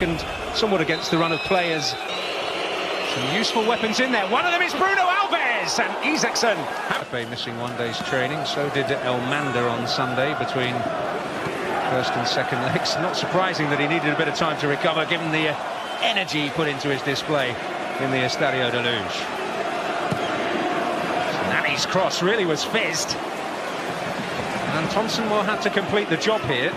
And somewhat against the run of players. Some useful weapons in there. One of them is Bruno Alves and Isaacson. Pepe missing one day's training. So did Elmander on Sunday between first and second legs. Not surprising that he needed a bit of time to recover, given the energy he put into his display in the Estadio de Luz. Nani's cross really was fizzed. And Thompson will have to complete the job here.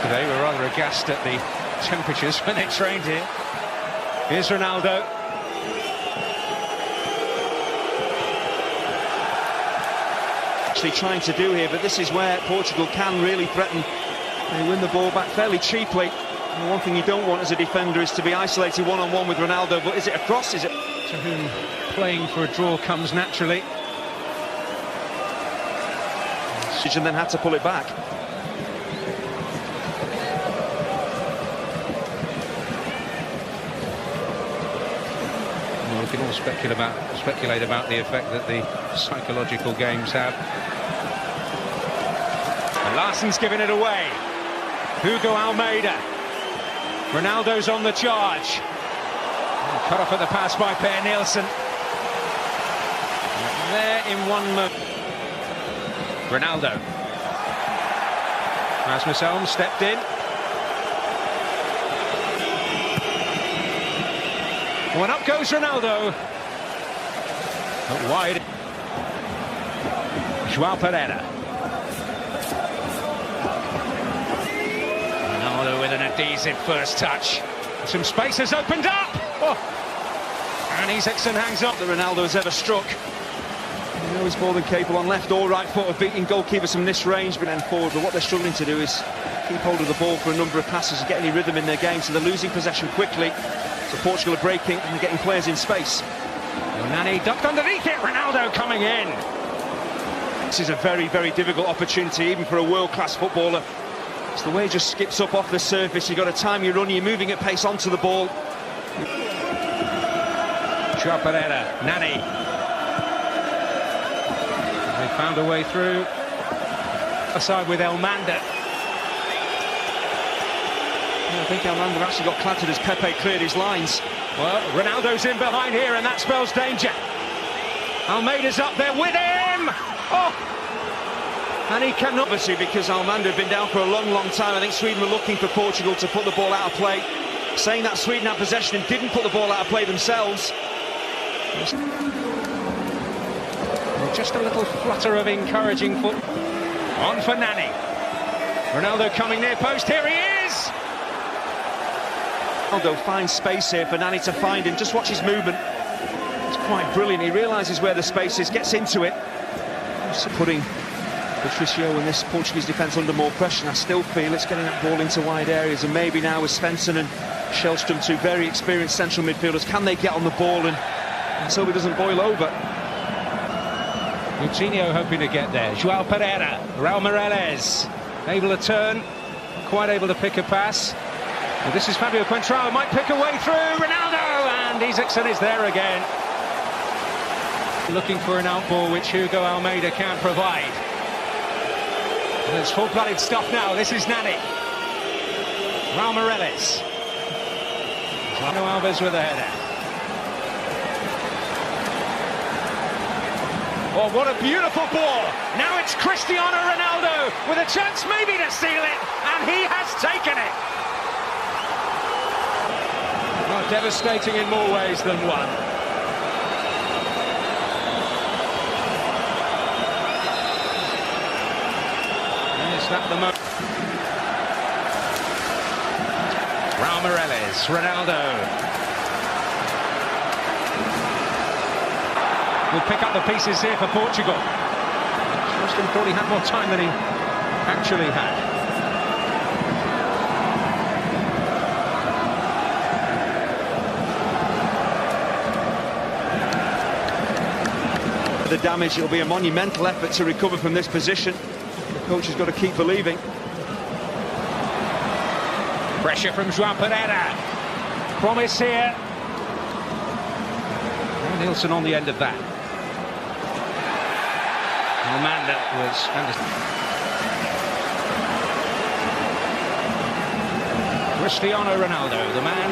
Today we're rather aghast at the temperatures when they trained here. Here's Ronaldo. Actually trying to do here, but this is where Portugal can really threaten. They win the ball back fairly cheaply. And the one thing you don't want as a defender is to be isolated one-on-one with Ronaldo. But is it a cross? Is it To whom playing for a draw comes naturally. And then had to pull it back. Well, we can all speculate about the effect that the psychological games have. And Larsson's giving it away. Hugo Almeida. Ronaldo's on the charge. Cut off at the pass by Per Nielsen. There in one moment. Ronaldo. Rasmus Elm stepped in. Well, up goes Ronaldo. But wide. Joao Pereira. Ronaldo with an adhesive first touch. Some space has opened up. Oh. And Isaacson hangs up. The Ronaldo has ever struck. You know he's more than capable on left or right foot of beating goalkeepers from this range, but then forward. But what they're struggling to do is keep hold of the ball for a number of passes and get any rhythm in their game, so they're losing possession quickly. So Portugal are breaking and they're getting players in space. Nani ducked underneath it. Ronaldo coming in. This is a very, very difficult opportunity, even for a world-class footballer. It's the way he just skips up off the surface. You've got to time your run, you're moving at pace onto the ball. Joao Pereira, Nani. They found a way through. Aside with Elmander. I think Elmander actually got clattered as Pepe cleared his lines. Well, Ronaldo's in behind here, and that spells danger. Almeida's up there with him. Oh! And he cannot, obviously, because Elmander had been down for a long, long time. I think Sweden were looking for Portugal to put the ball out of play. Saying that Sweden had possession and didn't put the ball out of play themselves. Just a little flutter of encouraging foot. On for Nani. Ronaldo coming near post. Here he is. Ronaldo finds space here for Nani to find him. Just watch his movement. It's quite brilliant. He realises where the space is, gets into it. Just putting Patricio and this Portuguese defence under more pressure. And I still feel it's getting that ball into wide areas. And maybe now with Svensson and Shellstrom, two very experienced central midfielders, can they get on the ball and so it doesn't boil over? Coutinho hoping to get there. Joao Pereira, Raul Meireles, able to turn, quite able to pick a pass. Well, this is Fabio Contrao, might pick a way through. Ronaldo, and Isaacson is there again. Looking for an outball which Hugo Almeida can't provide. And it's full-blooded stuff now. This is Nani. Raul Meireles. Bruno Alves with a header. Oh, what a beautiful ball. Now it's Cristiano Ronaldo with a chance maybe to seal it, and he has taken it. Oh, devastating in more ways than one. And is that the moment? Raul Meireles, Ronaldo. Will pick up the pieces here for Portugal. Shellstrom thought he had more time than he actually had. The damage, it'll be a monumental effort to recover from this position. The coach has got to keep believing. Pressure from Joao Pereira. Promise here. Nielsen on the end of that. Amanda was Cristiano Ronaldo, the man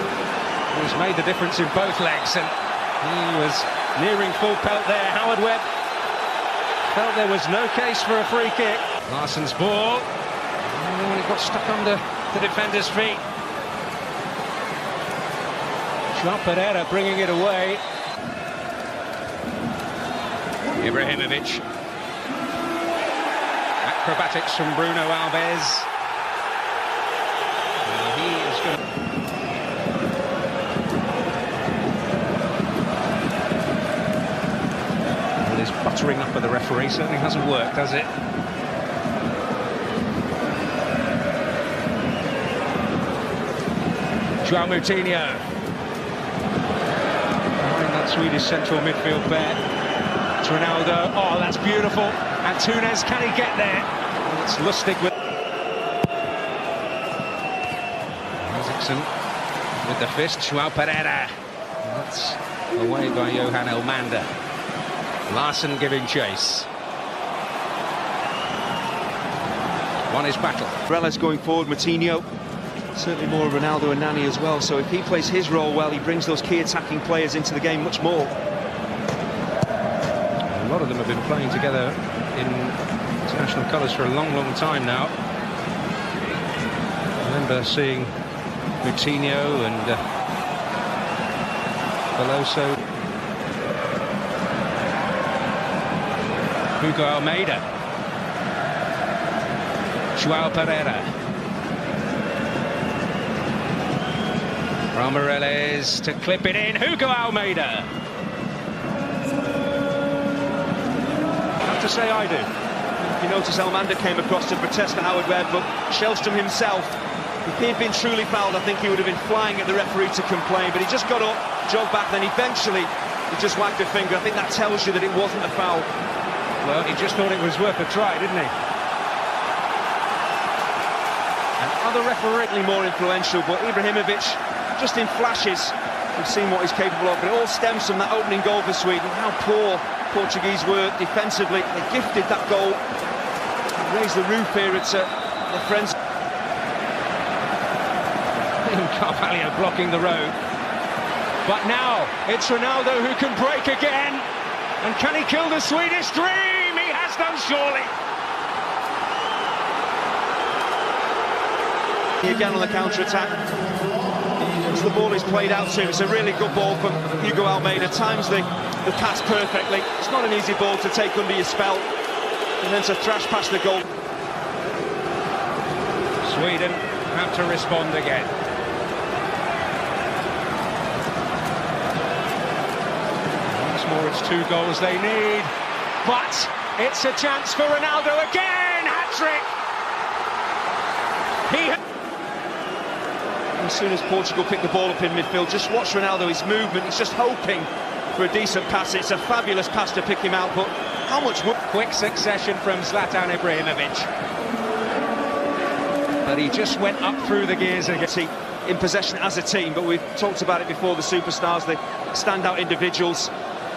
who's made the difference in both legs, and he was nearing full pelt there. Howard Webb felt there was no case for a free kick. Larsson's ball, oh, he got stuck under the defender's feet. João Pereira bringing it away. Ibrahimovic. Acrobatics from Bruno Alves. He is going to... Well, his buttering up of the referee certainly hasn't worked, has it? João Moutinho. Behind that Swedish central midfield pair. It's Ronaldo. Oh, that's beautiful. And Túnez, can he get there? It's Lustig with... Isaacson with the fist. João Pereira. That's away by Johan Elmander. Larsson giving chase. Won his battle. Reles going forward, Moutinho. Certainly more Ronaldo and Nani as well. So if he plays his role well, he brings those key attacking players into the game much more. A lot of them have been playing together in international colours for a long, long time now. I remember seeing Moutinho and Veloso. Hugo Almeida. João Pereira. Romareles to clip it in. Hugo Almeida. To say I do. You notice Elmander came across to protest for Howard Webb, but Shellstrom himself, if he had been truly fouled, I think he would have been flying at the referee to complain, but he just got up, jogged back, then eventually he just wagged a finger. I think that tells you that it wasn't a foul. Well, he just thought it was worth a try, didn't he? And other referees more influential, but Ibrahimovic, just in flashes, we've seen what he's capable of, but it all stems from that opening goal for Sweden. How poor Portuguese were defensively. They gifted that goal. They raised the roof here at their friends. Carvalho blocking the road. But now it's Ronaldo who can break again. And can he kill the Swedish dream? He has done, surely. Again on the counter-attack. As the ball is played out to him, it's a really good ball from Hugo Almeida. Times the pass perfectly. It's not an easy ball to take under your spell and then to thrash past the goal. Sweden have to respond again. Once more, it's 2 goals they need, but it's a chance for Ronaldo again. Hat-trick. As soon as Portugal pick the ball up in midfield, just watch Ronaldo, his movement. He's just hoping for a decent pass. It's a fabulous pass to pick him out, but how much... Quick succession from Zlatan Ibrahimovic. But he just went up through the gears again. In possession as a team, but we've talked about it before, the superstars, the standout individuals,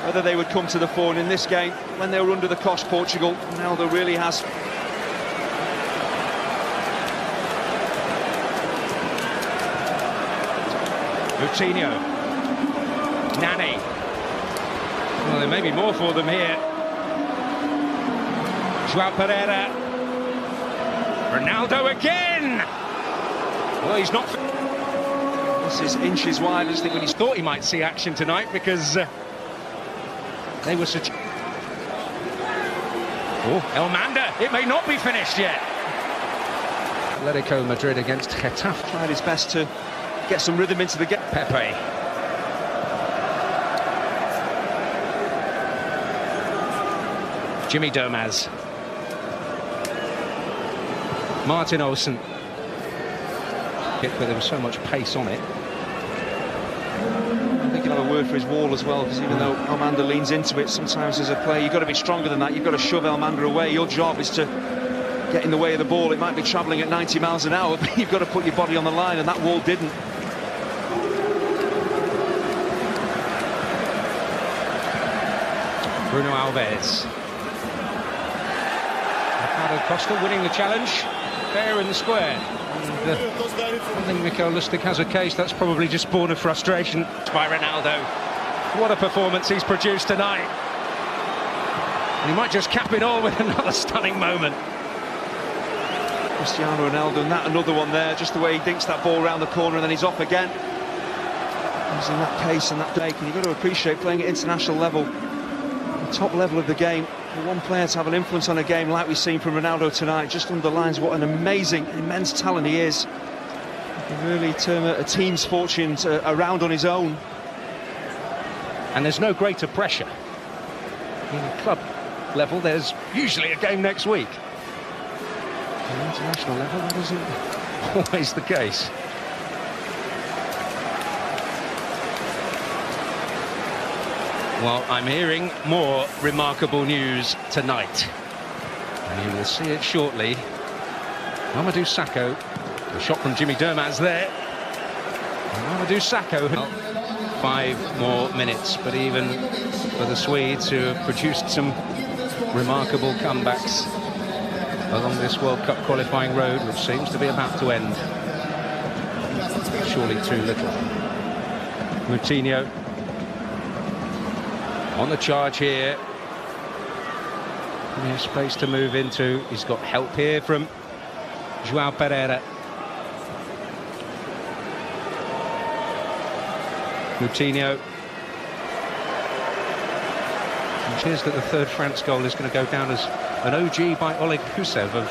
whether they would come to the fore. And in this game, when they were under the cosh, Portugal, Ronaldo really has... Moutinho. Nani. Well, there may be more for them here. João Pereira. Ronaldo again! Well, he's not... This is inches wide. I just think when He thought he might see action tonight because they were such... Oh, Elmander, it may not be finished yet. Atletico Madrid against Getafe. Tried his best to get some rhythm into the game. Pepe. Jimmy Domaz. Martin Olsen. Hit with him so much pace on it. I think he'll have a word for his wall as well, because even though Elmander leans into it, sometimes as a player you've got to be stronger than that. You've got to shove Elmander away. Your job is to get in the way of the ball. It might be travelling at 90 miles an hour, but you've got to put your body on the line, and that wall didn't. Bruno Alves. Ricardo Costa winning the challenge, fair and square. And I think Mikel Lustig has a case. That's probably just born of frustration by Ronaldo. What a performance he's produced tonight. And he might just cap it all with another stunning moment. Cristiano Ronaldo, and that another one there, just the way he dinks that ball around the corner and then he's off again. Using that pace and that take, and you've got to appreciate playing at international level, the top level of the game. For one player to have an influence on a game like we've seen from Ronaldo tonight just underlines what an amazing, immense talent he is. He can really turn a team's fortunes around on his own. And there's no greater pressure. In club level, there's usually a game next week. At international level, that isn't always the case. Well, I'm hearing more remarkable news tonight, and you will see it shortly. Mamadou Sakho, the shot from Jimmy Durmaz there. And Mamadou Sakho, 5 more minutes, but even for the Swedes, who have produced some remarkable comebacks along this World Cup qualifying road, which seems to be about to end. Surely too little. Moutinho on the charge here. He has space to move into. He's got help here from João Pereira. Moutinho. And cheers that the third France goal is going to go down as an OG by Oleg Husev of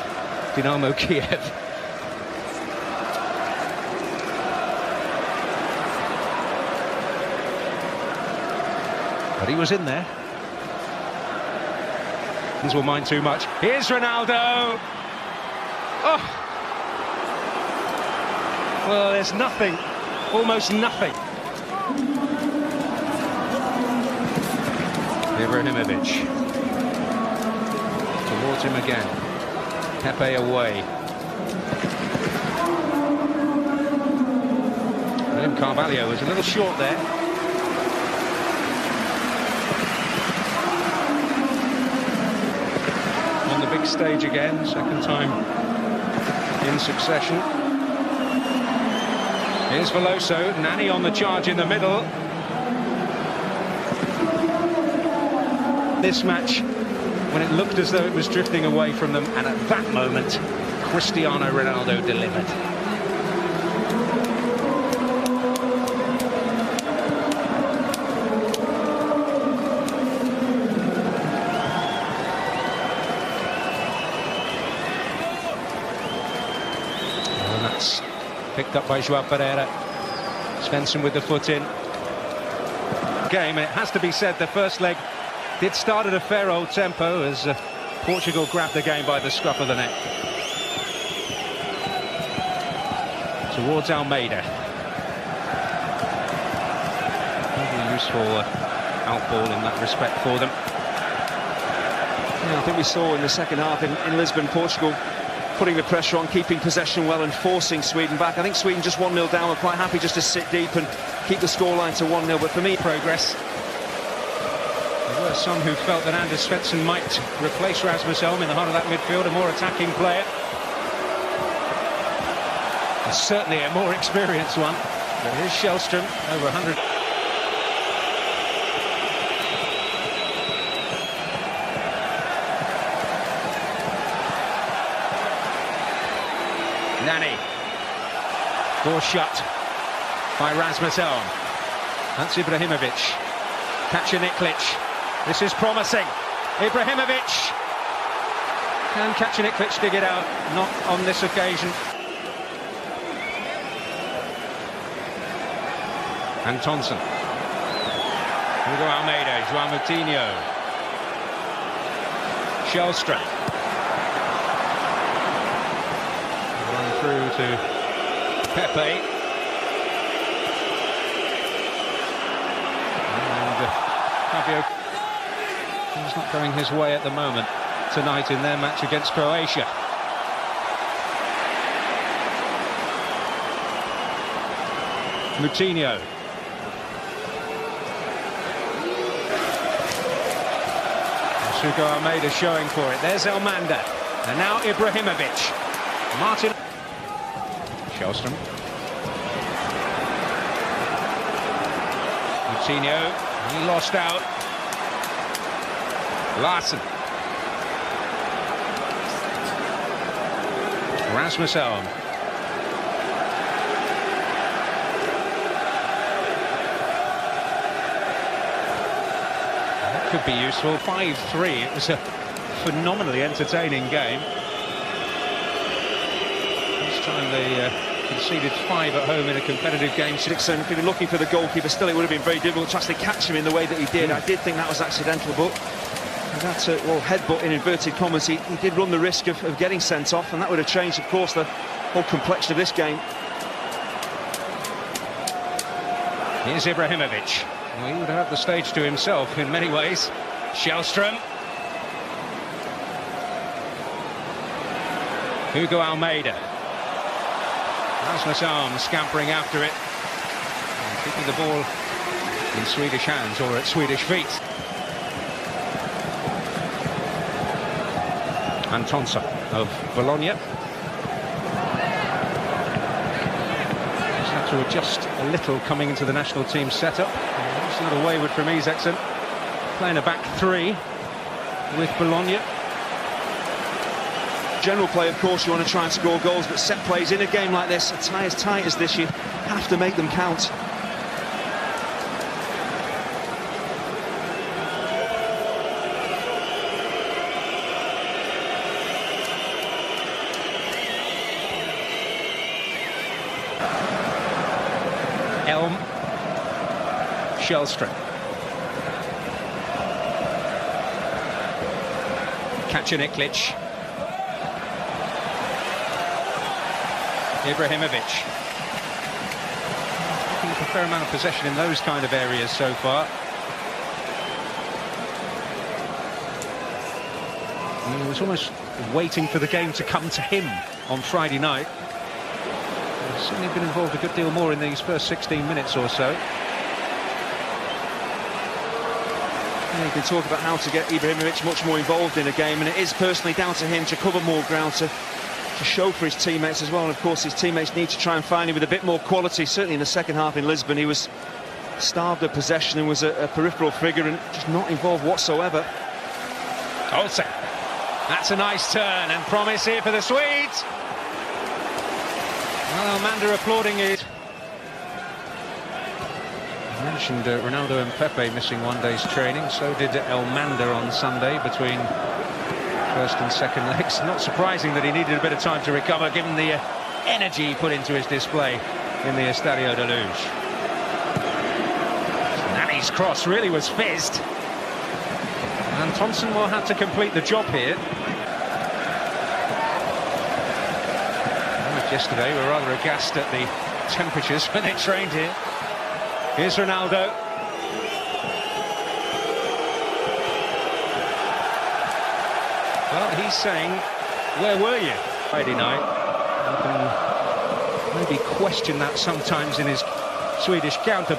Dynamo Kiev. But he was in there. These will mind too much. Here's Ronaldo. Oh! Well, there's nothing, almost nothing. Ibrahimovic. Towards him again. Pepe away. William Carvalho was a little short there. On the big stage again, second time in succession. Here's Veloso, Nani on the charge in the middle. This match, when it looked as though it was drifting away from them, and at that moment, Cristiano Ronaldo delivered. And that's picked up by João Pereira. Svensson with the foot in. Game, and it has to be said, the first leg did start at a fair old tempo as Portugal grabbed the game by the scruff of the neck. Towards Almeida. Very useful outball in that respect for them. Yeah, I think we saw in the second half in Lisbon, Portugal putting the pressure on, keeping possession well and forcing Sweden back. I think Sweden just 1-0 down were quite happy just to sit deep and keep the scoreline to 1-0, but for me, progress. There were some who felt that Anders Svensson might replace Rasmus Elm in the heart of that midfield, a more attacking player. And certainly a more experienced one. But here's Shellstrom, over 100. Nani. Door shut by Rasmus Elm. That's Ibrahimovic. Kacaniklic. This is promising. Ibrahimovic. Can Kacaniklic dig it out? Not on this occasion. Antonsen. Hugo Almeida, João Moutinho. Shellstrom. Run through to Pepe. And Fabio is not going his way at the moment tonight in their match against Croatia. Moutinho. Hugo Almeida showing for it. There's Elmander. And now Ibrahimovic. Martin. Shellstrom. Coutinho, he lost out. Larsen. Rasmus Elm. That could be useful. 5-3. It was a phenomenally entertaining game. This time they conceded 5 at home in a competitive game. Dixon could be looking for the goalkeeper. Still, it would have been very difficult to actually catch him in the way that he did. I did think that was accidental, but that headbutt in inverted commas, he did run the risk of getting sent off, and that would have changed, of course, the whole complexion of this game. Here's Ibrahimovic. Well, he would have the stage to himself in many ways. Shellstrom. Hugo Almeida. Rasmus Elm scampering after it. And keeping the ball in Swedish hands, or at Swedish feet. Antonsen of Bologna. Just had to adjust a little coming into the national team setup. Just a little wayward from Isaacson. Playing a back three with Bologna. General play, of course, you want to try and score goals, but set plays in a game like this, a tie as tight as this, you have to make them count. Elm. Shellstrom. Kacaniklic. Ibrahimovic. Keep a fair amount of possession in those kind of areas so far. And he was almost waiting for the game to come to him on Friday night. He's certainly been involved a good deal more in these first 16 minutes or so. Yeah, you can talk about how to get Ibrahimovic much more involved in a game, and it is personally down to him to cover more ground, to show for his teammates as well. And of course his teammates need to try and find him with a bit more quality. Certainly in the second half in Lisbon he was starved of possession and was a peripheral figure and just not involved whatsoever. Olsen. That's a nice turn and promise here for the Swedes. Well, Almeida applauding it. I mentioned Ronaldo and Pepe missing one day's training. So did Elmander on Sunday between first and second legs. Not surprising that he needed a bit of time to recover, given the energy he put into his display in the Estadio de Luz. Nani's cross really was fizzed. And Thompson will have to complete the job here. Yesterday we were rather aghast at the temperatures when they trained here. Here's Ronaldo. Well, he's saying, where were you Friday night? You can maybe question that sometimes in his Swedish counterpart.